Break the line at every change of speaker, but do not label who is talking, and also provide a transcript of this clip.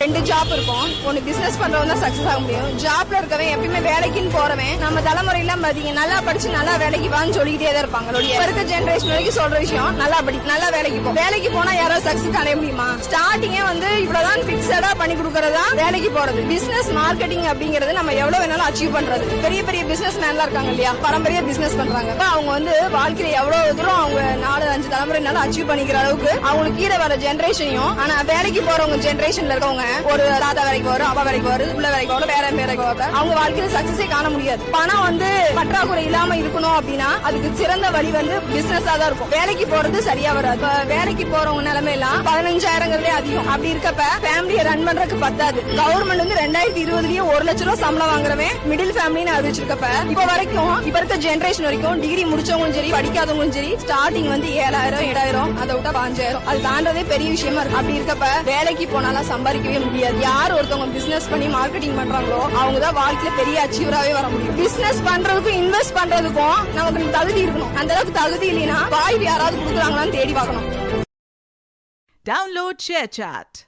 2 job இருக்கும். ஒன்னு business பண்றவன் தான் சக்சஸ் ஆக முடியும். ஜாப்ல இருக்கவன் எப்பயுமே வேலைக்குன்னு போறவன் நம்ம தலைமுறையெல்லாம் பாத்தீங்க நல்லா படிச்சு நல்லா வேலைக்கு வான்னு சொல்லிட்டே தான் இருப்பாங்க. இருக்க ஜெனரேஷன் வரைக்கும் சொல்ற விஷயம் நல்லா படி நல்லா வேலைக்கு போ. வேலைக்கு போனா யாராவது சக்சஸ் அடைய முடியுமா? ஸ்டார்டிங்கே இவ்வளவுதான் பிக்சடா பண்ணி கொடுக்கறதா வேலைக்கு போறது. பிசினஸ் மார்க்கெட்டிங் அப்படிங்கறது நம்ம எவ்வளவு வேணாலும் அச்சீவ் பண்றது. பெரிய பெரிய பிசினஸ் மேன்லாம் இருக்காங்க இல்லையா, பரம்பரையா பிசினஸ் பண்றாங்க. அவங்க வாழ்க்கையில எவ்வளவு தூரம் அவங்க 4-5 தலைமுறைனால அச்சீவ் பண்ணிக்கிற அளவுக்கு அவங்களுக்கு கீழே வர ஜெனரேஷனையும், ஆனா வேலைக்கு போறவங்க ஜெனரேஷன்ல இருக்கவங்க ஒரு தாத்தா வேலைக்கு வரும், அப்பா வேலைக்கு வரும், உள்ள வேலைக்கு வரும், வேற வேலைக்கு வரும். அவங்க வாழ்க்கையில சக்சஸே காண முடியாது. பணம் பற்றாக்குறை இல்லாம இருக்கணும் அப்படின்னா அதுக்கு சிறந்த வழி பிசினஸா தான் இருக்கும். வேலைக்கு போறது சரியா வராது. வேலைக்கு போறவங்க நிலைமை எல்லாம் 15,000 அதிகம். அப்படி இருக்கப்ப ஃபேமிலியை ரன் பண்றதுக்கு பத்தாது. கவர்மெண்ட் 2020 1 லட்சம் ரூபாய் சம்பளம் வாங்குறவன் மிடில் ஃபேமிலின்னு அறிவிச்சிருக்கப்ப இப்ப வரைக்கும் இப்ப இருக்க ஜெனரேஷன் வரைக்கும் டிகிரி முடிச்சவங்களும் சரி படிக்காதவங்களும் சரி ஸ்டார்டிங் 7,000 7,000 அதை விட்டா 5,000 அது தாண்டதே பெரிய விஷயமா இருக்கு. அப்படி இருக்கப்ப வேலைக்கு போனாலும் சம்பாதிக்கவே முடியாது. யார் ஒருத்தவங்க பிசினஸ் பண்ணி மார்க்கெட்டிங் பண்றாங்களோ அவங்கதான் வாழ்க்கையில பெரிய அச்சீவராகவே வர முடியும். பிசினஸ் பண்றதுக்கும் இன்வெஸ்ட் பண்றதுக்கும் நமக்கு தகுதி இருக்கணும். அந்த அளவுக்கு தகுதி இல்லைன்னா வாய்ப்பு யாராவது கொடுக்குறாங்களான்னு தேடி பார்க்கணும்.
Download ShareChat.